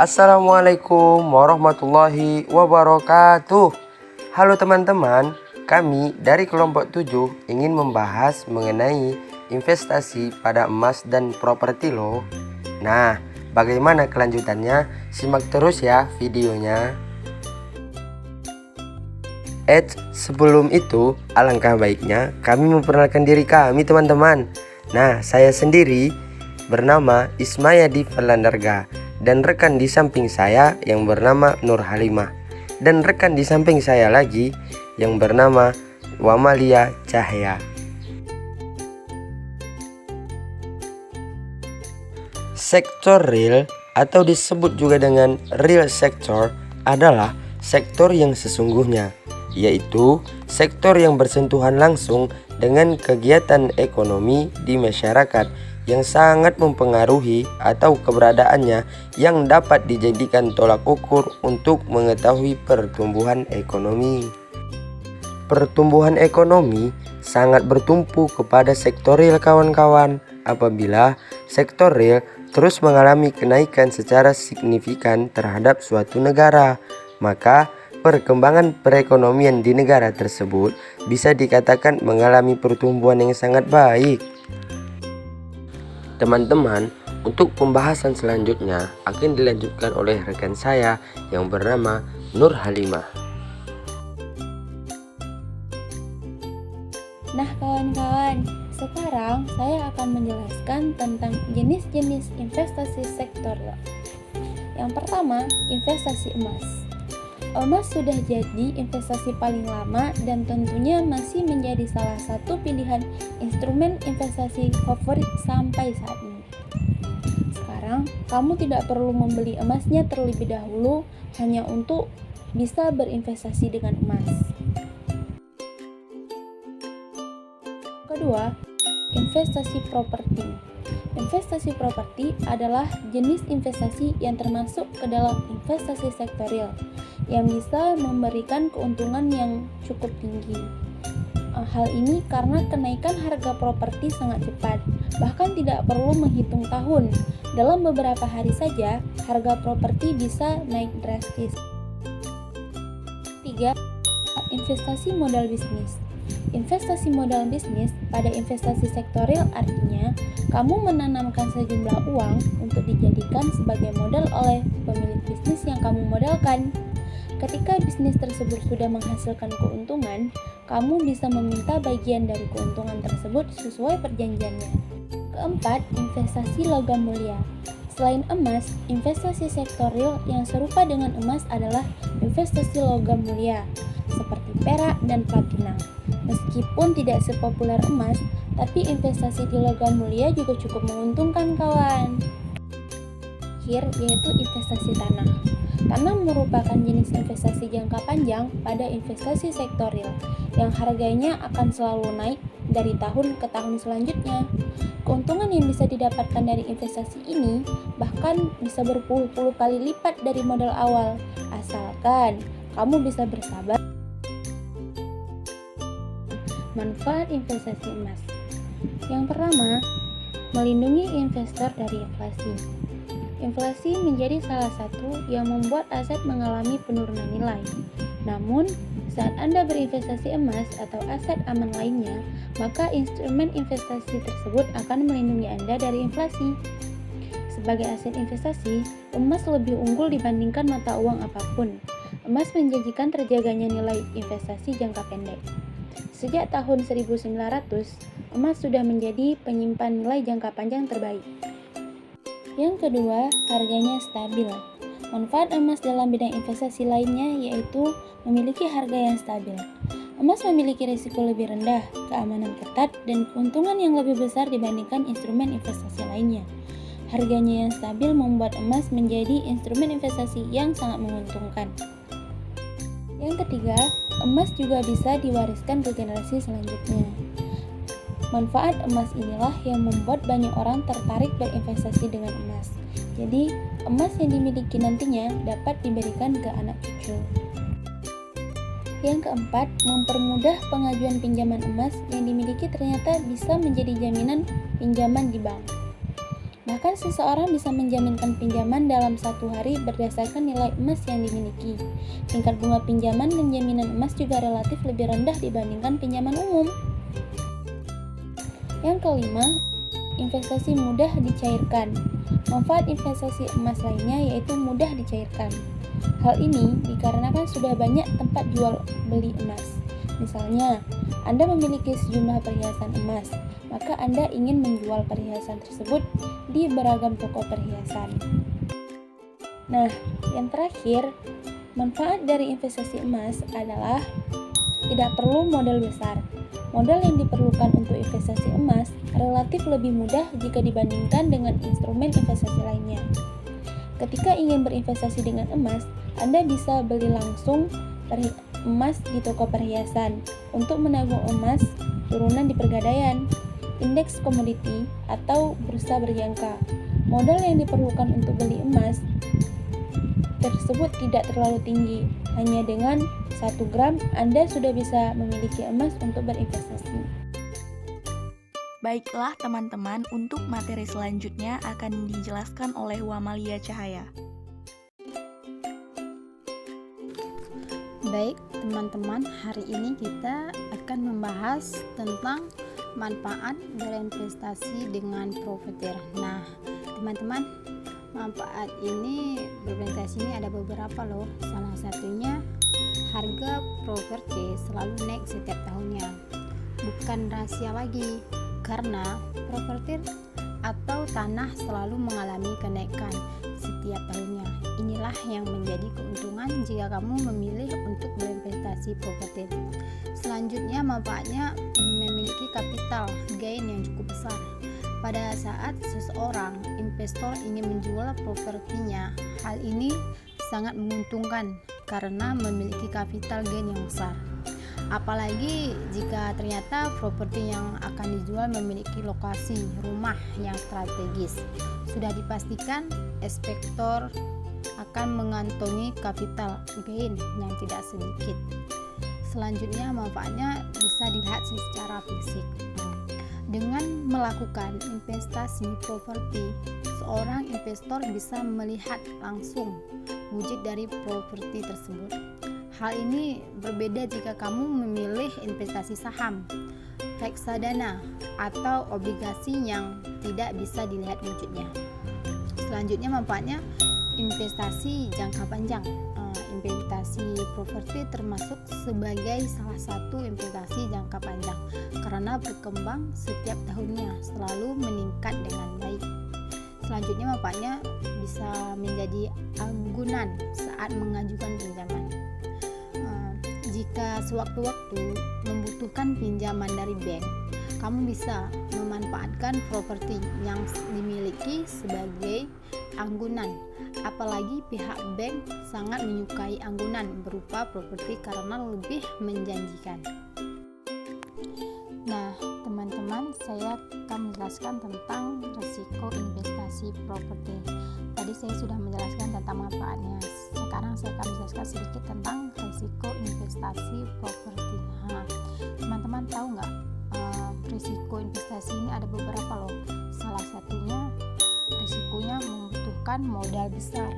Assalamualaikum warahmatullahi wabarakatuh. Halo teman-teman, kami dari kelompok 7 ingin membahas mengenai investasi pada emas dan properti loh. Nah, bagaimana kelanjutannya? Simak terus ya videonya. Sebelum itu, alangkah baiknya kami memperkenalkan diri kami teman-teman. Nah, saya sendiri bernama Ismayadi Felandarga, dan rekan di samping saya yang bernama Nur Halimah, dan rekan di samping saya lagi yang bernama Wamalia Cahya. Sektor real atau disebut juga dengan real sector adalah sektor yang sesungguhnya, yaitu sektor yang bersentuhan langsung dengan kegiatan ekonomi di masyarakat yang sangat mempengaruhi atau keberadaannya yang dapat dijadikan tolak ukur untuk mengetahui pertumbuhan ekonomi. Pertumbuhan ekonomi sangat bertumpu kepada sektor real kawan-kawan. Apabila sektor real terus mengalami kenaikan secara signifikan terhadap suatu negara, maka perkembangan perekonomian di negara tersebut bisa dikatakan mengalami pertumbuhan yang sangat baik. Teman-teman, untuk pembahasan selanjutnya akan dilanjutkan oleh rekan saya yang bernama Nur Halimah. Nah kawan-kawan, sekarang saya akan menjelaskan tentang jenis-jenis investasi sektor. Yang pertama, investasi emas. Emas sudah jadi investasi paling lama dan tentunya masih menjadi salah satu pilihan instrumen investasi favorit sampai saat ini. Sekarang, kamu tidak perlu membeli emasnya terlebih dahulu hanya untuk bisa berinvestasi dengan emas. Kedua, investasi properti. Investasi properti adalah jenis investasi yang termasuk ke dalam investasi sektor real yang bisa memberikan keuntungan yang cukup tinggi. Hal ini karena kenaikan harga properti sangat cepat, bahkan tidak perlu menghitung tahun. Dalam beberapa hari saja, harga properti bisa naik drastis. 3. Investasi modal bisnis. Investasi modal bisnis pada investasi sektor real artinya kamu menanamkan sejumlah uang untuk dijadikan sebagai modal oleh pemilik bisnis yang kamu modalkan. Ketika bisnis tersebut sudah menghasilkan keuntungan, kamu bisa meminta bagian dari keuntungan tersebut sesuai perjanjiannya. Keempat, investasi logam mulia. Selain emas, investasi sektor real yang serupa dengan emas adalah investasi logam mulia, seperti perak dan platina. Meskipun tidak sepopuler emas, tapi investasi di logam mulia juga cukup menguntungkan kawan. Terakhir, yaitu investasi tanah. Tanah merupakan jenis investasi jangka panjang pada investasi sektor real yang harganya akan selalu naik dari tahun ke tahun selanjutnya. Keuntungan yang bisa didapatkan dari investasi ini bahkan bisa berpuluh-puluh kali lipat dari modal awal, asalkan kamu bisa bersabar. Manfaat investasi emas. Yang pertama, melindungi investor dari inflasi. Inflasi menjadi salah satu yang membuat aset mengalami penurunan nilai. Namun, saat Anda berinvestasi emas atau aset aman lainnya, maka instrumen investasi tersebut akan melindungi Anda dari inflasi. Sebagai aset investasi, emas lebih unggul dibandingkan mata uang apapun. Emas menjanjikan terjaganya nilai investasi jangka pendek. Sejak tahun 1900, emas sudah menjadi penyimpan nilai jangka panjang terbaik. Yang kedua, harganya stabil. Manfaat emas dalam bidang investasi lainnya yaitu memiliki harga yang stabil. Emas memiliki risiko lebih rendah, keamanan ketat, dan keuntungan yang lebih besar dibandingkan instrumen investasi lainnya. Harganya yang stabil membuat emas menjadi instrumen investasi yang sangat menguntungkan. Yang ketiga, emas juga bisa diwariskan ke generasi selanjutnya. Manfaat emas inilah yang membuat banyak orang tertarik berinvestasi dengan emas. Jadi, emas yang dimiliki nantinya dapat diberikan ke anak cucu. Yang keempat, mempermudah pengajuan pinjaman emas yang dimiliki ternyata bisa menjadi jaminan pinjaman di bank. Bahkan seseorang bisa menjaminkan pinjaman dalam 1 hari berdasarkan nilai emas yang dimiliki. Tingkat bunga pinjaman dan jaminan emas juga relatif lebih rendah dibandingkan pinjaman umum. Yang kelima, investasi mudah dicairkan. Manfaat investasi emas lainnya yaitu mudah dicairkan. Hal ini dikarenakan sudah banyak tempat jual beli emas. Misalnya, Anda memiliki sejumlah perhiasan emas, maka Anda ingin menjual perhiasan tersebut di beragam toko perhiasan. Nah, yang terakhir, manfaat dari investasi emas adalah tidak perlu modal besar. Modal yang diperlukan untuk investasi emas relatif lebih mudah jika dibandingkan dengan instrumen investasi lainnya. Ketika ingin berinvestasi dengan emas, Anda bisa beli langsung emas di toko perhiasan untuk menabung emas turunan di Pegadaian, indeks komoditi, atau bursa berjangka. Modal yang diperlukan untuk beli emas tersebut tidak terlalu tinggi. Hanya dengan 1 gram Anda sudah bisa memiliki emas untuk berinvestasi. Baiklah teman-teman, untuk materi selanjutnya akan dijelaskan oleh Wamalia Cahaya. Baik teman-teman, hari ini kita akan membahas tentang manfaat berinvestasi dengan properti. Nah teman-teman, manfaat ini berinvestasi ini ada beberapa loh. Salah satunya harga properti selalu naik setiap tahunnya. Bukan rahasia lagi, karena properti atau tanah selalu mengalami kenaikan setiap tahunnya. Inilah yang menjadi keuntungan jika kamu memilih untuk berinvestasi properti. Selanjutnya, manfaatnya memiliki capital gain yang cukup besar. Pada saat seseorang investor ingin menjual propertinya, hal ini sangat menguntungkan karena memiliki capital gain yang besar. Apalagi jika ternyata properti yang akan dijual memiliki lokasi rumah yang strategis. Sudah dipastikan inspektor akan mengantongi capital gain yang tidak sedikit. Selanjutnya, manfaatnya bisa dilihat secara fisik. Dengan melakukan investasi properti, seorang investor bisa melihat langsung wujud dari properti tersebut. Hal ini berbeda jika kamu memilih investasi saham, reksadana, atau obligasi yang tidak bisa dilihat wujudnya. Selanjutnya, manfaatnya investasi jangka panjang. Investasi properti termasuk sebagai salah satu investasi jangka panjang karena berkembang setiap tahunnya, selalu meningkat dengan baik. Selanjutnya, manfaatnya bisa menjadi agunan saat mengajukan pinjaman. Jika sewaktu-waktu membutuhkan pinjaman dari bank, kamu bisa memanfaatkan properti yang dimiliki sebagai anggunan. Apalagi pihak bank sangat menyukai anggunan berupa properti karena lebih menjanjikan. Nah, teman-teman, saya akan menjelaskan tentang risiko investasi properti. Tadi saya sudah menjelaskan tentang manfaatnya. Sekarang saya akan menjelaskan sedikit tentang risiko investasi properti. Nah, teman-teman tahu nggak? Risiko investasi ini ada beberapa loh. Salah satunya risikonya membutuhkan modal besar.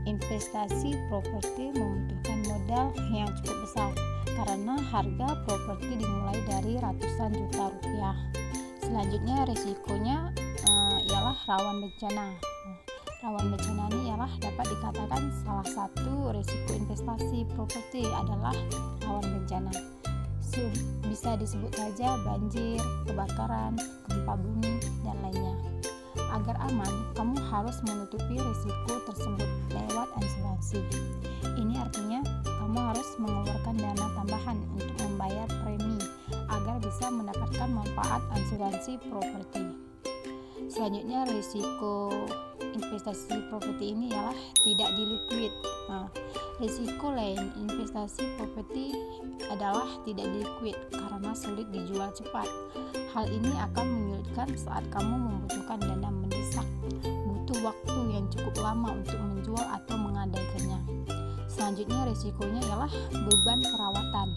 Investasi properti membutuhkan modal yang cukup besar karena harga properti dimulai dari ratusan juta rupiah. Selanjutnya, risikonya ialah rawan bencana. Rawan bencana ini ialah dapat dikatakan salah satu risiko investasi properti adalah rawan bencana. Bisa disebut saja banjir, kebakaran, gempa bumi, dan lainnya. Agar aman, kamu harus menutupi risiko tersebut lewat asuransi. Ini artinya kamu harus mengeluarkan dana tambahan untuk membayar premi agar bisa mendapatkan manfaat asuransi properti. Selanjutnya, risiko investasi properti ini ialah tidak diliquid. Risiko lain investasi properti adalah tidak diliquid karena sulit dijual cepat. Hal ini akan menyulitkan saat kamu membutuhkan dana mendesak. Butuh waktu yang cukup lama untuk menjual atau menggadaikannya. Selanjutnya, risikonya ialah beban perawatan.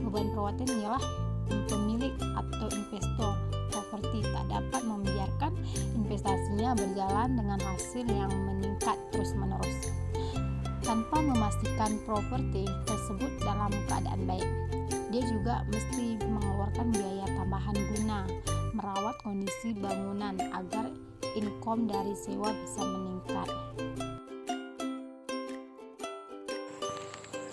Beban perawatan ialah pemilik atau investor properti properti tak dapat membiarkan investasinya berjalan dengan hasil yang meningkat terus-menerus tanpa memastikan properti tersebut dalam keadaan baik. Dia juga mesti mengeluarkan biaya tambahan guna merawat kondisi bangunan agar income dari sewa bisa meningkat.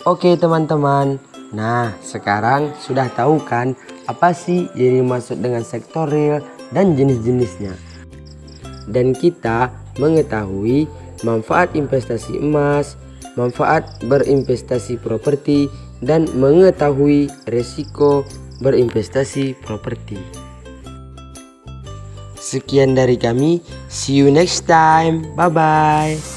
Oke teman-teman, nah sekarang sudah tahu kan apa sih yang dimaksud dengan sektor real dan jenis-jenisnya. Dan kita mengetahui manfaat investasi emas, manfaat berinvestasi properti, dan mengetahui resiko berinvestasi properti. Sekian dari kami, see you next time, bye-bye.